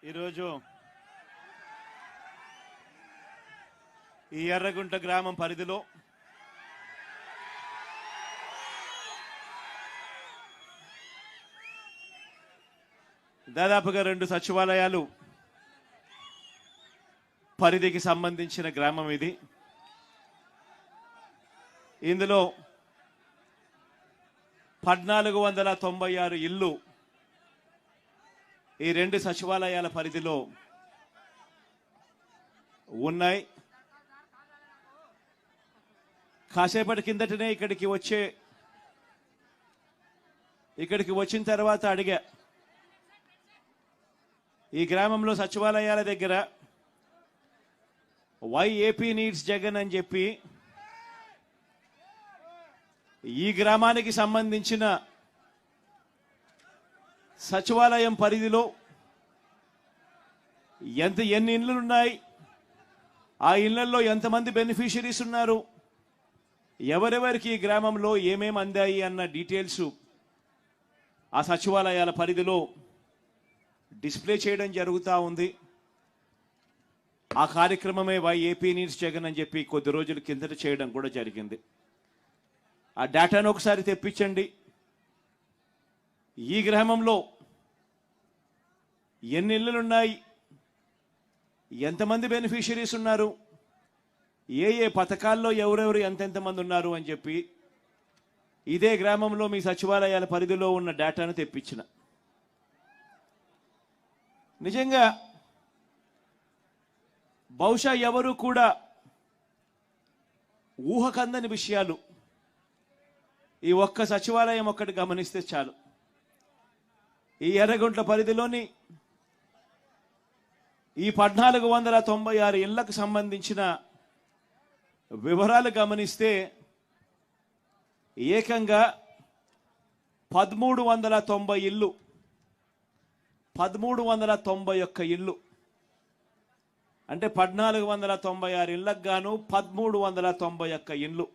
ఈరోజు ఈ ఎర్రగుంట గ్రామం పరిధిలో దాదాపుగా 2 సచివాలయాలు పరిధికి సంబంధించిన గ్రామం ఇది. ఇందులో 1496 ఇళ్ళు ఈ 2 సచివాలయాల పరిధిలో ఉన్నాయి. కాసేపటి కిందటనే ఇక్కడికి వచ్చిన తర్వాత అడిగా, ఈ గ్రామంలో సచివాలయాల దగ్గర వై ఏపీ నీడ్స్ జగన్ అని చెప్పి ఈ గ్రామానికి సంబంధించిన సచివాలయం పరిధిలో ఎన్ని ఇళ్ళు ఉన్నాయి, ఆ ఇళ్లలో ఎంతమంది బెనిఫిషరీస్ ఉన్నారు, ఎవరెవరికి ఈ గ్రామంలో ఏమేమి అందాయి అన్న డీటెయిల్స్ ఆ సచివాలయాల పరిధిలో డిస్ప్లే చేయడం జరుగుతూ ఉంది. ఆ కార్యక్రమమే వై ఏపీ నీడ్స్ జగన్ అని చెప్పి కొద్ది రోజుల కిందట చేయడం కూడా జరిగింది. ఆ డేటాను ఒకసారి తెప్పించండి. ఈ గ్రామంలో ఎన్ని ఇళ్ళు ఉన్నాయి, ఎంతమంది బెనిఫిషరీస్ ఉన్నారు, ఏ పథకాల్లో ఎవరెవరు ఎంతెంతమంది ఉన్నారు అని చెప్పి ఇదే గ్రామంలో మీ సచివాలయాల పరిధిలో ఉన్న డేటాను తెప్పించిన. నిజంగా బహుశా ఎవరు కూడా ఊహకందని విషయాలు ఈ ఒక్క సచివాలయం ఒక్కటి గమనిస్తే చాలు. ఈ ఎర్రగుంట్ల పరిధిలోని ఈ 1496 ఇళ్లకు సంబంధించిన వివరాలు గమనిస్తే ఏకంగా 1390 ఇళ్ళు, 1391 ఇళ్ళు, అంటే 1496 ఇళ్లకు గాను 1391 ఇళ్ళు,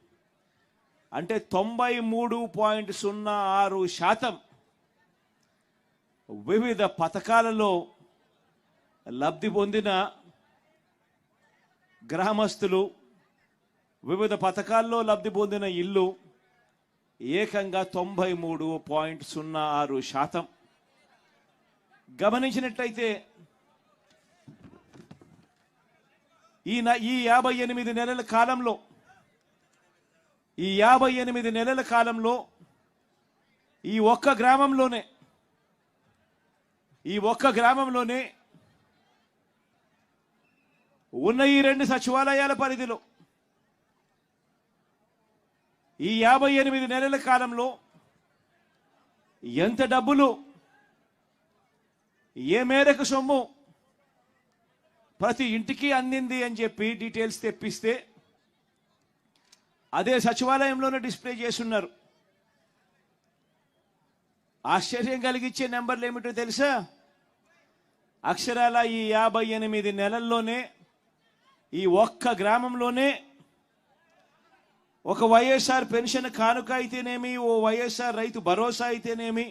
అంటే 93.06% వివిధ పథకాలలో లబ్ధి పొందిన గ్రామస్తులు, వివిధ పథకాల్లో లబ్ధి పొందిన ఇల్లు ఏకంగా 93.06%. గమనించినట్లయితే ఈ 58 నెలల కాలంలో ఈ ఒక్క గ్రామంలోనే ఉన్న ఈ 2 సచివాలయాల పరిధిలో ఈ 58 నెలల కాలంలో ఎంత డబ్బులు, ఏ మేరకు సొమ్ము ప్రతి ఇంటికి అందింది అని చెప్పి డీటెయిల్స్ తెప్పిస్తే అదే సచివాలయంలోనే డిస్ప్లే చేస్తున్నారు. ఆశ్చర్యం కలిగించే నెంబర్లు ఏమిటో తెలుసా? అక్షరాల ఈ 58 నెలల్లోనే ఈ ఒక్క గ్రామంలోనే ఒక వైఎస్ఆర్ పెన్షన్ కానుక అయితేనేమి, ఓ వైఎస్ఆర్ రైతు భరోసా అయితేనేమి,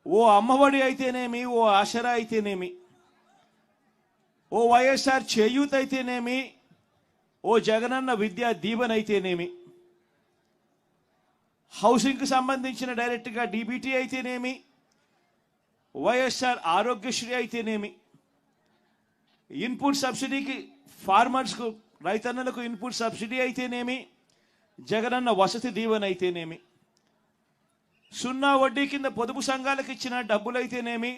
ఓ అమ్మఒడి అయితేనేమి, ఓ ఆసరా అయితేనేమి, ఓ వైఎస్ఆర్ చేయూత్ అయితేనేమి, ఓ జగనన్న విద్యా దీవెన అయితేనేమి, హౌసింగ్కి సంబంధించిన డైరెక్ట్గా డీబీటీ అయితేనేమి, వైఎస్ఆర్ ఆరోగ్యశ్రీ అయితేనేమి, ఇన్పుట్ సబ్సిడీకి ఫార్మర్స్కు రైతన్నలకు ఇన్పుట్ సబ్సిడీ అయితేనేమి, జగనన్న వసతి దీవెన అయితేనేమి, 0 వడ్డీ కింద పొదుపు సంఘాలకు ఇచ్చిన డబ్బులైతేనేమి,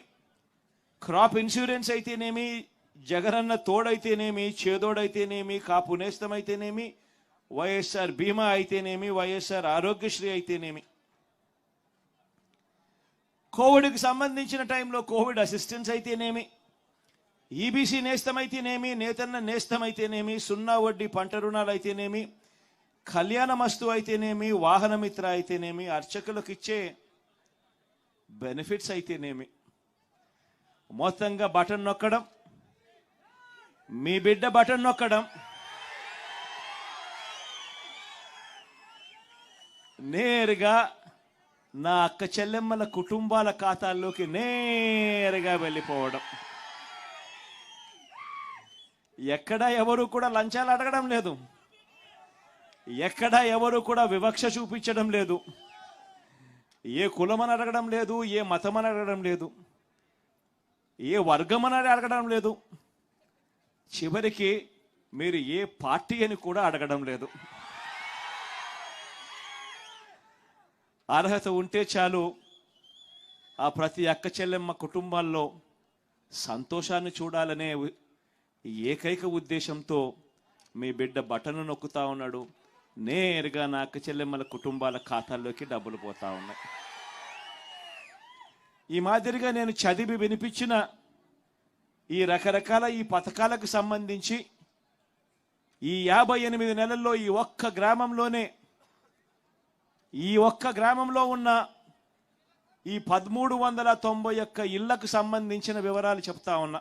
క్రాప్ ఇన్సూరెన్స్ అయితేనేమి, జగనన్న తోడైతేనేమి, చేదోడైతేనేమి, కాపు నేస్తం అయితేనేమి, వైఎస్ఆర్ బీమా అయితేనేమి, వైఎస్ఆర్ ఆరోగ్యశ్రీ అయితేనేమి, కోవిడ్కి సంబంధించిన టైంలో కోవిడ్ అసిస్టెన్స్ అయితేనేమి, ఈబీసీ నేస్తం అయితేనేమి, నేతన్న నేస్తం అయితేనేమి, 0 వడ్డీ పంట రుణాలు అయితేనేమి, కళ్యాణమస్తు అయితేనేమి, వాహనమిత్ర అయితేనేమి, అర్చకులకు ఇచ్చే బెనిఫిట్స్ అయితేనేమి, మొత్తంగా బటన్ నొక్కడం, మీ బిడ్డ బటన్ నొక్కడం, నేరుగా నా అక్క చెల్లెమ్మల కుటుంబాల ఖాతాల్లోకి నేరుగా వెళ్ళిపోవడం. ఎక్కడా ఎవరు కూడా లంచాలు అడగడం లేదు, ఎక్కడా ఎవరు కూడా వివక్ష చూపించడం లేదు, ఏ కులమని అడగడం లేదు, ఏ మతమని అడగడం లేదు, ఏ వర్గమని అడగడం లేదు, చివరికి మీరు ఏ పార్టీ అని కూడా అడగడం లేదు. అర్హత ఉంటే చాలు ఆ ప్రతి అక్క చెల్లెమ్మ కుటుంబాల్లో సంతోషాన్ని చూడాలనే ఏకైక ఉద్దేశంతో మీ బిడ్డ బటన్ నొక్కుతా ఉన్నాడు. నేరుగా నా అక్క చెల్లెమ్మల కుటుంబాల ఖాతాల్లోకి డబ్బులు పోతా ఉన్నాయి. ఈ మాదిరిగా నేను చదివి వినిపించిన ఈ రకరకాల ఈ పథకాలకు సంబంధించి ఈ 58 నెలల్లో ఈ ఒక్క గ్రామంలో ఉన్న ఈ 1391 ఇళ్లకు సంబంధించిన వివరాలు చెప్తా ఉన్నా.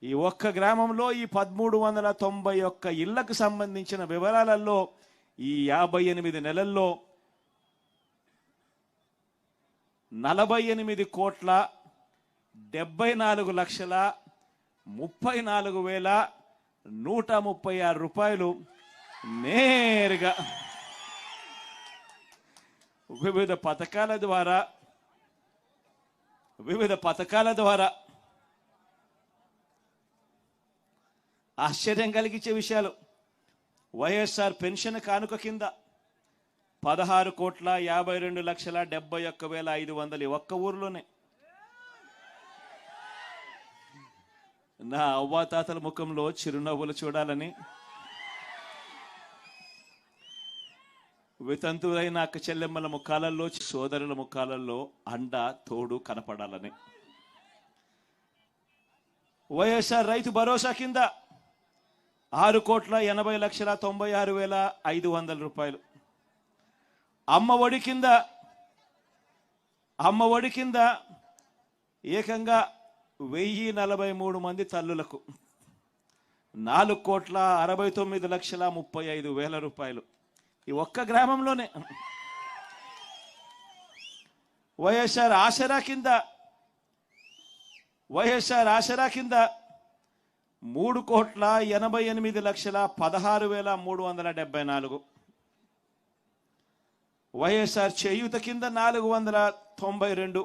ఈ ఒక్క గ్రామంలో ఈ 1391 ఇళ్లకు సంబంధించిన వివరాలలో ఈ 58 నెలల్లో 48,74,34,136 రూపాయలు నేరుగా వివిధ పథకాల ద్వారా ఆశ్చర్యం కలిగించే విషయాలు. వైఎస్ఆర్ పెన్షన్ కానుక కింద 16,52,71,500 ఒక్క ఊర్లోనే. నా అవ్వాతాతల ముఖంలో చిరునవ్వులు చూడాలని, వితంతువులైన అక్క చెల్లెమ్మల ముఖాలలో, సోదరుల ముఖాలలో అండ తోడు కనపడాలని. వైఎస్ఆర్ రైతు భరోసా కింద 6,80,96,500 రూపాయలు. అమ్మ ఒడి కింద ఏకంగా 1,043 మంది తల్లులకు 4,69,35,000 రూపాయలు ఈ ఒక్క గ్రామంలోనే. వైఎస్ఆర్ ఆసరా కింద 3,88,16,374. వైఎస్ఆర్ చేయూత కింద 492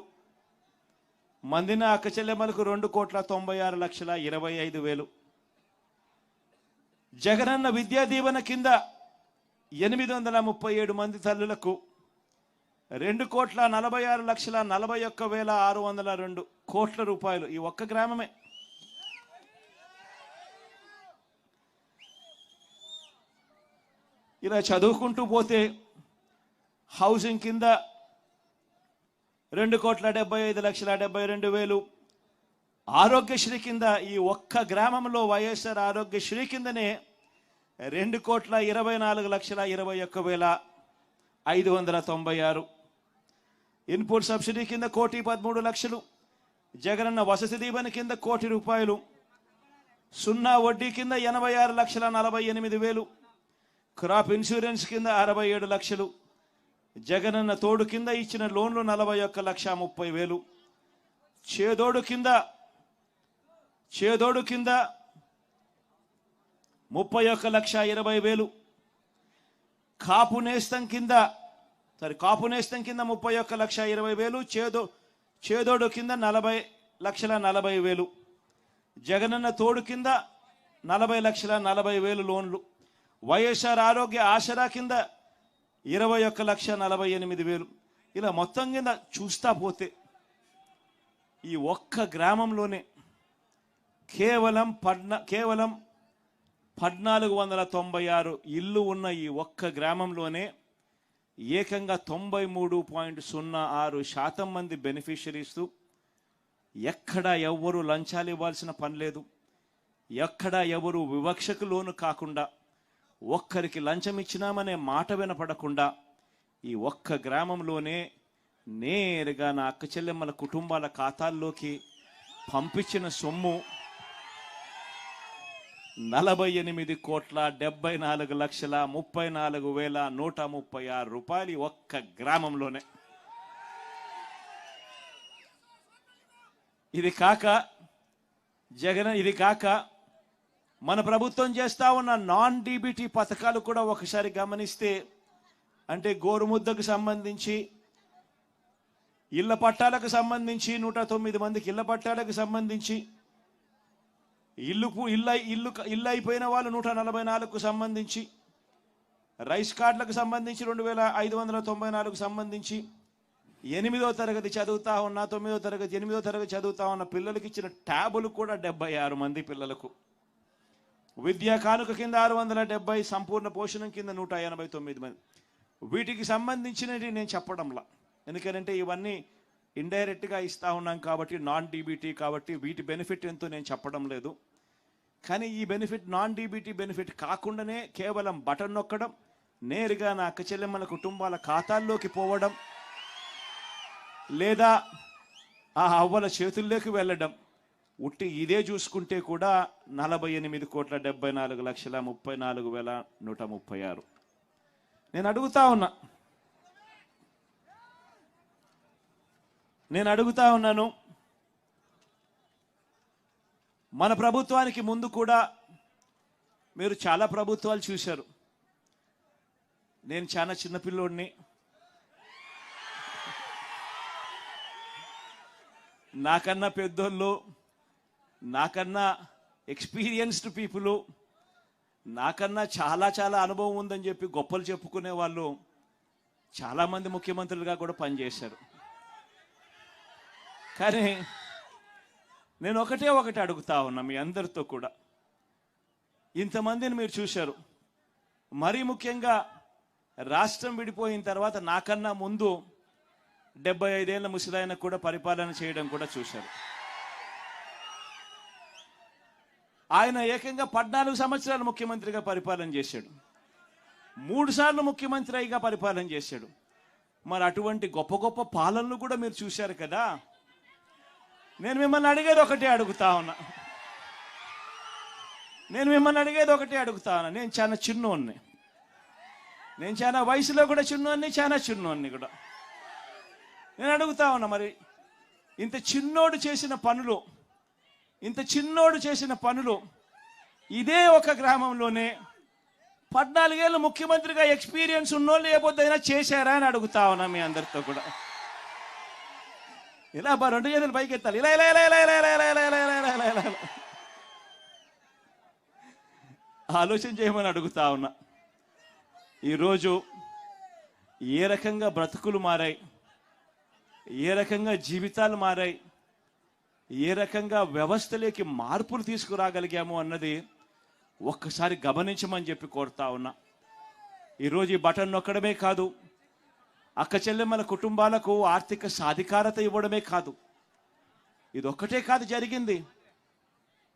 మందిన అక్క చెల్లెమ్మలకు 2,96,25,000. జగనన్న విద్యా దీవెన కింద 837 మంది తల్లులకు 2,46,41,602 రూపాయలు ఈ ఒక్క గ్రామమే. ఇలా చదువుకుంటూ పోతే హౌసింగ్ కింద 2,75,72,000. ఆరోగ్యశ్రీ కింద ఈ ఒక్క గ్రామంలో వైఎస్ఆర్ ఆరోగ్యశ్రీ కిందనే 2,24,21,596. ఇన్పుట్ సబ్సిడీ కింద 1,13,00,000. జగనన్న వసతి దీవెన కింద 1,00,00,000 రూపాయలు. సున్నా వడ్డీ కింద 86,48,000. క్రాప్ ఇన్సూరెన్స్ కింద 67 లక్షలు. జగనన్న తోడు కింద ఇచ్చిన లోన్లు 41,30,000. చేదోడు కింద 31,20,000. కాపు నేస్తం కింద 31,20,000. చేదోడు కింద 40,40,000. జగనన్న తోడు కింద 40,40,000 లోన్లు. వైఎస్ఆర్ ఆరోగ్య ఆసరా కింద 21,48,000. ఇలా మొత్తం కింద చూస్తా పోతే ఈ ఒక్క గ్రామంలోనే కేవలం 1,496 ఇల్లు ఉన్న ఈ ఒక్క గ్రామంలోనే ఏకంగా 93.06% మంది బెనిఫిషరీస్. ఎక్కడ ఎవ్వరు లంచాలు ఇవ్వాల్సిన పని లేదు, ఎక్కడ ఎవరు వివక్షకు లోను కాకుండా, ఒక్కరికి లంచం ఇచ్చినామనే మాట వినపడకుండా ఈ ఒక్క గ్రామంలోనే నేరుగా నా అక్క చెల్లెమ్మల కుటుంబాల ఖాతాల్లోకి పంపించిన సొమ్ము 48,74,34,136 రూపాయలు ఈ ఒక్క గ్రామంలోనే. ఇది కాక మన ప్రభుత్వం చేస్తా ఉన్న నాన్ డీబీటీ పథకాలు కూడా ఒకసారి గమనిస్తే, అంటే గోరుముద్దకు సంబంధించి, ఇళ్ల పట్టాలకు సంబంధించి 109 మందికి ఇళ్ల పట్టాలకు సంబంధించి, ఇల్లు అయిపోయిన వాళ్ళు 144కు సంబంధించి, రైస్ కార్డులకు సంబంధించి 2594కు సంబంధించి, 8వ తరగతి చదువుతా ఉన్న 9వ తరగతి 8వ తరగతి చదువుతా ఉన్న పిల్లలకి ఇచ్చిన ట్యాబులు కూడా 76 మంది పిల్లలకు, విద్యా కానుక కింద 670, సంపూర్ణ పోషణం కింద 189 మంది. వీటికి సంబంధించినవి నేను చెప్పడంలా, ఎందుకంటే ఇవన్నీ ఇండైరెక్ట్గా ఇస్తా ఉన్నాం కాబట్టి, నాన్ డీబీటీ కాబట్టి వీటి బెనిఫిట్ ఎంతో నేను చెప్పడం లేదు. కానీ ఈ బెనిఫిట్ నాన్ డీబీటీ బెనిఫిట్ కాకుండానే కేవలం బటన్ నొక్కడం, నేరుగా నా అక్క చెల్లెమ్మల కుటుంబాల ఖాతాల్లోకి పోవడం, లేదా ఆ అవ్వల చేతుల్లోకి వెళ్ళడం, ఉట్టి ఇదే చూసుకుంటే కూడా 48,74,34,136. నేను అడుగుతా ఉన్నాను, మన ప్రభుత్వానికి ముందు కూడా మీరు చాలా ప్రభుత్వాలు చూశారు. నేను చాలా చిన్నపిల్లోడిని, నాకన్నా పెద్దోళ్ళు, నాకన్నా ఎక్స్పీరియన్స్డ్ పీపుల్, నాకన్నా చాలా చాలా అనుభవం ఉందని చెప్పి గొప్పలు చెప్పుకునే వాళ్ళు చాలామంది ముఖ్యమంత్రులుగా కూడా పనిచేశారు. కానీ నేను ఒకటి అడుగుతా ఉన్నా మీ అందరితో కూడా, ఇంతమందిని మీరు చూశారు, మరీ ముఖ్యంగా రాష్ట్రం విడిపోయిన తర్వాత నాకన్నా ముందు 75 ఏళ్ల ముసలాయన కూడా పరిపాలన చేయడం కూడా చూశారు. ఆయన ఏకంగా 14 సంవత్సరాలు ముఖ్యమంత్రిగా పరిపాలన చేశాడు, 3 సార్లు ముఖ్యమంత్రిగా పరిపాలన చేశాడు. మరి అటువంటి గొప్ప గొప్ప పాలనలు కూడా మీరు చూశారు కదా. నేను మిమ్మల్ని అడిగేది ఒకటే అడుగుతా ఉన్నా, నేను చాలా చిన్నోన్ని, నేను చాలా వయసులో కూడా చిన్నోన్ని, చాలా చిన్నోన్ని కూడా. నేను అడుగుతా ఉన్నా, మరి ఇంత చిన్నోడు చేసిన పనులు ఇదే ఒక గ్రామంలోనే 14 ఏళ్ళు ముఖ్యమంత్రిగా ఎక్స్పీరియన్స్ ఉన్నోళ్ళు ఏ పొద్దుైనా చేశారా అని అడుగుతా ఉన్నా మీ అందరితో కూడా. ఇలా 2 చేతులు పైకి ఎత్తాలి, ఇలా ఇలా ఇలా ఇలా ఇలా ఇలా ఇలా ఇలా ఇలా ఇలా ఇలా ఆలోచన చేయమని అడుగుతా ఉన్నా. ఈరోజు ఏ రకంగా బ్రతుకులు మారాయి, ఏ రకంగా జీవితాలు మారాయి, ఏ రకంగా వ్యవస్థలోకి మార్పులు తీసుకురాగలిగాము అన్నది ఒక్కసారి గమనించమని చెప్పి కోరుతా ఉన్నా. ఈరోజు ఈ బటన్ నొక్కడమే కాదు, అక్క చెల్లెమ్మల కుటుంబాలకు ఆర్థిక సాధికారత ఇవ్వడమే కాదు, ఇదొక్కటే కాదు జరిగింది.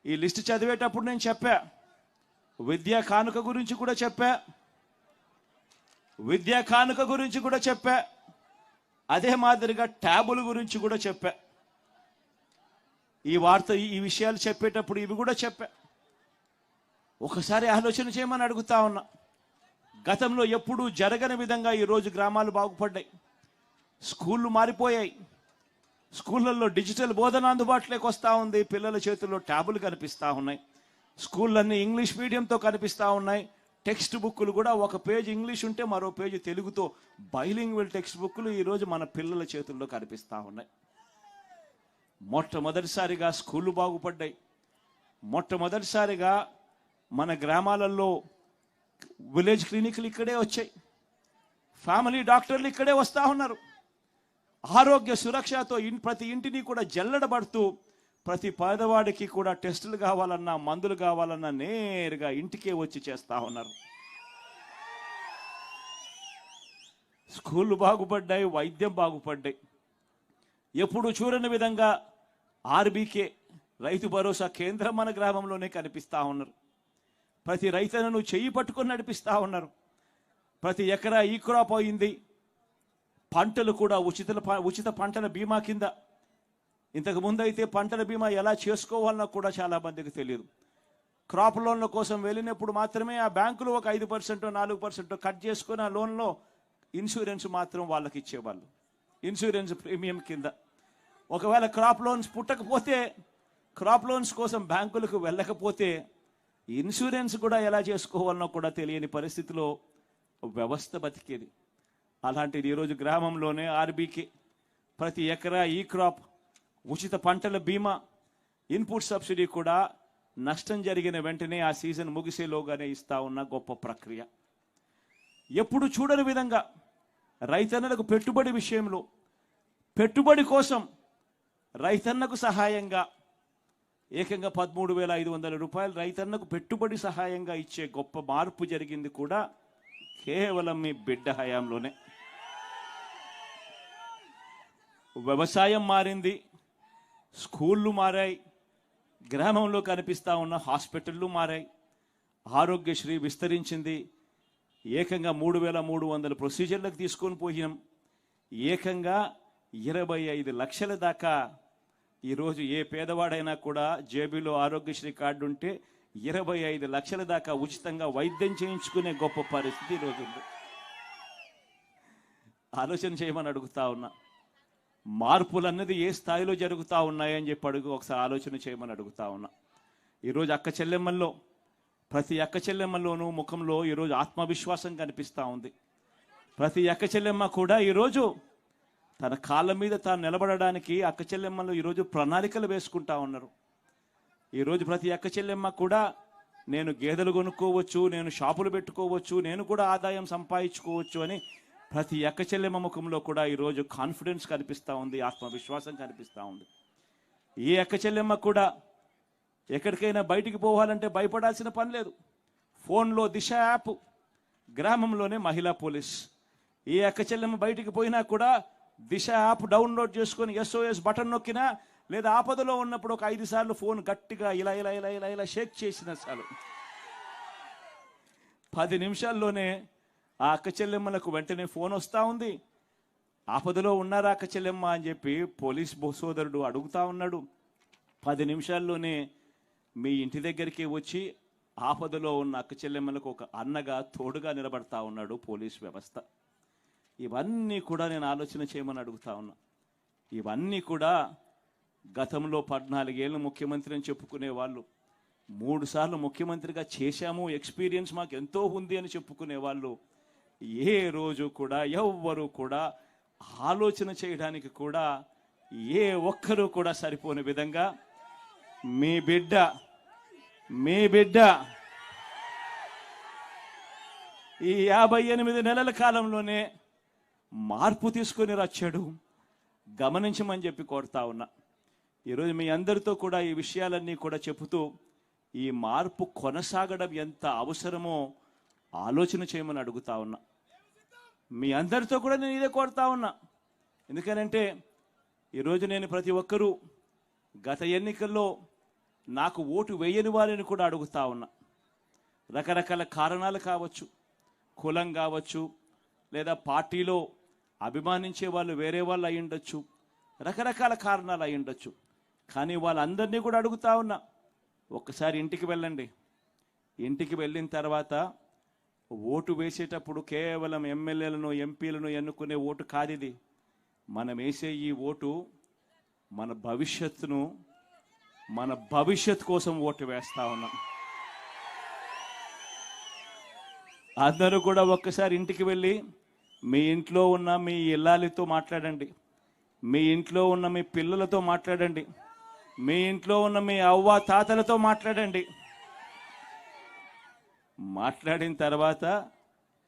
ఈ లిస్టు చదివేటప్పుడు నేను చెప్పా, విద్యా కానుక గురించి కూడా చెప్పా, అదే మాదిరిగా ట్యాబుల గురించి కూడా చెప్పా. ఈ విషయాలు చెప్పేటప్పుడు ఇవి కూడా చెప్పా. ఒకసారి ఆలోచన చేయమని అడుగుతా ఉన్నా. గతంలో ఎప్పుడూ జరగని విధంగా ఈరోజు గ్రామాలు బాగుపడ్డాయి, స్కూళ్ళు మారిపోయాయి, స్కూళ్ళల్లో డిజిటల్ బోధన అందుబాటులోకి వస్తూ ఉంది, పిల్లల చేతుల్లో ట్యాబులు కనిపిస్తూ ఉన్నాయి, స్కూళ్ళన్నీ ఇంగ్లీష్ మీడియంతో కనిపిస్తూ ఉన్నాయి, టెక్స్ట్ బుక్కులు కూడా ఒక పేజ్ ఇంగ్లీష్ ఉంటే మరో పేజ్ తెలుగుతో బైలింగ్వల్ టెక్స్ట్ బుక్కులు ఈరోజు మన పిల్లల చేతుల్లో కనిపిస్తూ ఉన్నాయి. మొట్టమొదటిసారిగా స్కూళ్ళు బాగుపడ్డాయి, మొట్టమొదటిసారిగా మన గ్రామాలలో విలేజ్ క్లినిక్లు ఇక్కడే వచ్చాయి, ఫ్యామిలీ డాక్టర్లు ఇక్కడే వస్తూ ఉన్నారు. ఆరోగ్య సురక్షతో ప్రతి ఇంటిని కూడా జల్లెడబడుతూ ప్రతి పేదవాడికి కూడా టెస్టులు కావాలన్నా, మందులు కావాలన్నా నేరుగా ఇంటికే వచ్చి చేస్తూ ఉన్నారు. స్కూళ్ళు బాగుపడ్డాయి, వైద్యం బాగుపడ్డాయి. ఎప్పుడు చూడని విధంగా ఆర్బీకే రైతు భరోసా కేంద్రం మన గ్రామంలోనే కనిపిస్తూ ఉన్నారు. ప్రతి రైతులను చెయ్యి పట్టుకొని నడిపిస్తూ ఉన్నారు. ప్రతి ఎకరా ఈ క్రాప్ అయింది. పంటలు కూడా ఉచిత పంటల బీమా కింద. ఇంతకు ముందు అయితే పంటల బీమా ఎలా చేసుకోవాలన్నా కూడా చాలా మందికి తెలియదు. క్రాప్ లోన్ల కోసం వెళ్ళినప్పుడు మాత్రమే ఆ బ్యాంకులు ఒక 5% 4% కట్ చేసుకుని ఆ లోన్లో ఇన్సూరెన్స్ మాత్రం వాళ్ళకి ఇచ్చేవాళ్ళు, ఇన్సూరెన్స్ ప్రీమియం కింద. ఒకవేళ క్రాప్ లోన్స్ పుట్టకపోతే, క్రాప్ లోన్స్ కోసం బ్యాంకులకు వెళ్ళకపోతే ఇన్సూరెన్స్ కూడా ఎలా చేసుకోవాలనో కూడా తెలియని పరిస్థితిలో వ్యవస్థ బతికేది. అలాంటిది ఈరోజు గ్రామంలోనే ఆర్బీకే ప్రతి ఎకరా ఈ క్రాప్, ఉచిత పంటల బీమా, ఇన్పుట్ సబ్సిడీ కూడా నష్టం జరిగిన వెంటనే ఆ సీజన్ ముగిసేలోగానే ఇస్తా ఉన్న గొప్ప ప్రక్రియ. ఎప్పుడు చూడని విధంగా రైతన్నలకు పెట్టుబడి విషయంలో, పెట్టుబడి కోసం రైతన్నకు సహాయంగా ఏకంగా 13,500 రూపాయలు రైతన్నకు పెట్టుబడి సహాయంగా ఇచ్చే గొప్ప మార్పు జరిగింది కూడా కేవలం మీ బిడ్డ హయాంలోనే. వ్యవసాయం మారింది, స్కూళ్ళు మారాయి, గ్రామంలో కనిపిస్తా ఉన్న హాస్పిటళ్ళు మారాయి, ఆరోగ్యశ్రీ విస్తరించింది, ఏకంగా 3,300 ప్రొసీజర్లకు తీసుకొని పోయినాం. ఏకంగా 25 లక్షల దాకా ఈరోజు ఏ పేదవాడైనా కూడా జేబీలో ఆరోగ్యశ్రీ కార్డు ఉంటే 25 లక్షల దాకా ఉచితంగా వైద్యం చేయించుకునే గొప్ప పరిస్థితి ఈరోజు ఉంది. ఆలోచన చేయమని అడుగుతా ఉన్నా. మార్పులన్నది ఏ స్థాయిలో జరుగుతూ ఉన్నాయని చెప్పి ఒకసారి ఆలోచన చేయమని అడుగుతా ఉన్నా. ఈరోజు అక్క చెల్లెమ్మల్లో, ప్రతి అక్క చెల్లెమ్మల్లోనూ ముఖంలో ఈరోజు ఆత్మవిశ్వాసం కనిపిస్తూ ఉంది. ప్రతి అక్క చెల్లెమ్మ కూడా ఈరోజు తన కాళ్ళ మీద తాను నిలబడడానికి అక్క చెల్లెమ్మలు ఈరోజు ప్రణాళికలు వేసుకుంటా ఉన్నారు. ఈరోజు ప్రతి అక్క చెల్లెమ్మ కూడా నేను గేదెలు కొనుక్కోవచ్చు, నేను షాపులు పెట్టుకోవచ్చు, నేను కూడా ఆదాయం సంపాదించుకోవచ్చు అని ప్రతి అక్క చెల్లెమ్మ ముఖంలో కూడా ఈరోజు కాన్ఫిడెన్స్ కనిపిస్తూ ఉంది, ఆత్మవిశ్వాసం కనిపిస్తూ ఉంది. ఏ అక్క చెల్లెమ్మ కూడా ఎక్కడికైనా బయటికి పోవాలంటే భయపడాల్సిన పని లేదు. ఫోన్లో దిశ యాప్, గ్రామంలోనే మహిళా పోలీస్. ఏ అక్క చెల్లెమ్మ బయటికి పోయినా కూడా దిశ యాప్ డౌన్లోడ్ చేసుకొని SOS బటన్ నొక్కినా, లేదా ఆపదలో ఉన్నప్పుడు ఒక 5 సార్లు ఫోన్ గట్టిగా ఇలా ఇలా ఇలా ఇలా ఇలా షేక్ చేసిన చాలు 10 నిమిషాల్లోనే ఆ అక్క చెల్లెమ్మలకు వెంటనే ఫోన్ వస్తూ ఉంది. ఆపదలో ఉన్నారా అక్క చెల్లెమ్మ అని చెప్పి పోలీస్ సోదరుడు అడుగుతా ఉన్నాడు. 10 నిమిషాల్లోనే మీ ఇంటి దగ్గరికి వచ్చి ఆపదలో ఉన్న అక్క చెల్లెమ్మలకు ఒక అన్నగా తోడుగా నిలబడతా ఉన్నాడు పోలీస్ వ్యవస్థ. ఇవన్నీ కూడా నేను ఆలోచన చేయమని అడుగుతా ఉన్నా. ఇవన్నీ కూడా గతంలో 14 ఏళ్ళు ముఖ్యమంత్రి అని చెప్పుకునే వాళ్ళు, 3 సార్లు ముఖ్యమంత్రిగా చేశాము, ఎక్స్పీరియన్స్ మాకు ఎంతో ఉంది అని చెప్పుకునే వాళ్ళు ఏ రోజు కూడా ఎవ్వరూ కూడా ఆలోచన చేయడానికి కూడా ఏ ఒక్కరూ కూడా సరిపోని విధంగా మీ బిడ్డ ఈ 58 నెలల కాలంలోనే మార్పు తీసుకొని వచ్చాడు. గమనించమని చెప్పి కోరుతా ఉన్నా. ఈరోజు మీ అందరితో కూడా ఈ విషయాలన్నీ కూడా చెబుతూ ఈ మార్పు కొనసాగడం ఎంత అవసరమో ఆలోచన చేయమని అడుగుతా ఉన్నా. మీ అందరితో కూడా నేను ఇదే కోరుతా ఉన్నా. ఎందుకనంటే ఈరోజు నేను ప్రతి ఒక్కరూ గత ఎన్నికల్లో నాకు ఓటు వేయని వారిని కూడా అడుగుతా ఉన్నా. రకరకాల కారణాలు కావచ్చు, కులం కావచ్చు, లేదా పార్టీలో అభిమానించే వాళ్ళు వేరే వాళ్ళు అయి ఉండొచ్చు, రకరకాల కారణాలు అయి ఉండొచ్చు. కానీ వాళ్ళందరినీ కూడా అడుగుతా ఉన్నా, ఒక్కసారి ఇంటికి వెళ్ళండి. ఇంటికి వెళ్ళిన తర్వాత ఓటు వేసేటప్పుడు కేవలం ఎమ్మెల్యేలను ఎంపీలను ఎన్నుకునే ఓటు కాదు ఇది. మనం వేసే ఈ ఓటు మన భవిష్యత్తు కోసం ఓటు వేస్తా ఉన్నాం. అందరూ కూడా ఒక్కసారి ఇంటికి వెళ్ళి మీ ఇంట్లో ఉన్న మీ ఇల్లాలితో మాట్లాడండి, మీ ఇంట్లో ఉన్న మీ పిల్లలతో మాట్లాడండి, మీ ఇంట్లో ఉన్న మీ అవ్వ తాతలతో మాట్లాడండి. మాట్లాడిన తర్వాత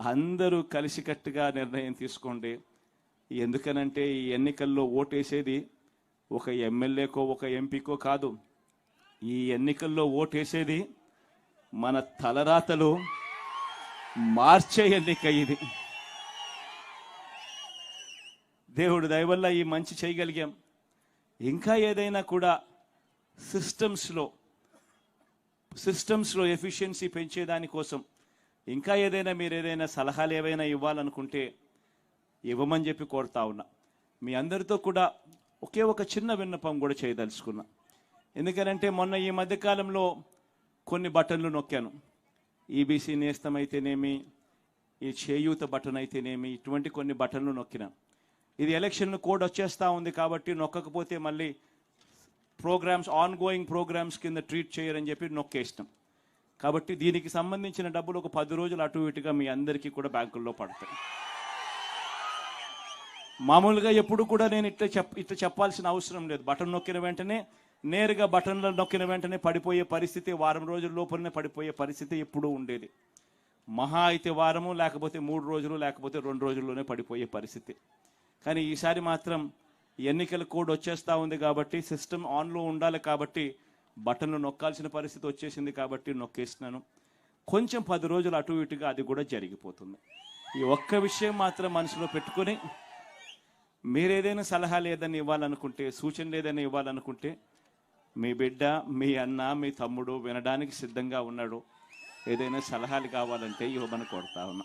అందరూ కలిసికట్టుగా నిర్ణయం తీసుకోండి. ఎందుకనంటే ఈ ఎన్నికల్లో ఓటేసేది ఒక ఎమ్మెల్యేకో ఒక ఎంపీకో కాదు. ఈ ఎన్నికల్లో ఓటేసేది మన తలరాతలు మార్చే ఎన్నిక ఇది. దేవుడు దయవల్ల ఈ మంచి చేయగలిగాం. ఇంకా ఏదైనా కూడా సిస్టమ్స్లో ఎఫిషియన్సీ పెంచేదానికోసం ఇంకా ఏదైనా మీరు ఏదైనా సలహాలు ఏవైనా ఇవ్వాలనుకుంటే ఇవ్వమని చెప్పి కోరుతా ఉన్నా. మీ అందరితో కూడా ఒకే ఒక చిన్న విన్నపం కూడా చేయదలుచుకున్నా. ఎందుకనంటే మొన్న ఈ మధ్యకాలంలో కొన్ని బటన్లు నొక్కాను. ఈబీసీ నేస్తం అయితేనేమి, ఈ చేయూత బటన్ అయితేనేమి, ఇటువంటి కొన్ని బటన్లు నొక్కినా. ఇది ఎలక్షన్ కోడ్ వచ్చేస్తూ ఉంది కాబట్టి నొక్కకపోతే మళ్ళీ ఆన్ గోయింగ్ ప్రోగ్రామ్స్ కింద ట్రీట్ చేయరని చెప్పి నొక్కేసినాం. కాబట్టి దీనికి సంబంధించిన డబ్బులు ఒక 10 రోజులు అటు ఇటుగా మీ అందరికీ కూడా బ్యాంకుల్లో పడతాయి. మామూలుగా ఎప్పుడు కూడా నేను ఇట్లా చెప్పాల్సిన అవసరం లేదు. బటన్ నొక్కిన వెంటనే నేరుగా బటన్లో నొక్కిన వెంటనే పడిపోయే పరిస్థితి, వారం రోజుల లోపలనే పడిపోయే పరిస్థితి ఎప్పుడూ ఉండేది. మహా అయితే వారము, లేకపోతే 3 రోజులు, లేకపోతే 2 రోజుల్లోనే పడిపోయే పరిస్థితి. కానీ ఈసారి మాత్రం ఎన్నికల కోడ్ వచ్చేస్తూ ఉంది కాబట్టి, సిస్టమ్ ఆన్లో ఉండాలి కాబట్టి బటన్లు నొక్కాల్సిన పరిస్థితి వచ్చేసింది కాబట్టి నొక్కేస్తున్నాను. కొంచెం 10 రోజులు అటు ఇటుగా అది కూడా జరిగిపోతుంది. ఈ ఒక్క విషయం మాత్రం మనసులో పెట్టుకొని మీరేదైనా సలహాలు ఏదైనా ఇవ్వాలనుకుంటే, సూచనలు ఏదైనా ఇవ్వాలనుకుంటే, మీ బిడ్డ, మీ అన్న, మీ తమ్ముడు వినడానికి సిద్ధంగా ఉన్నాడు. ఏదైనా సలహాలు కావాలంటే ఇవ్వమని కోరుతా ఉన్నా.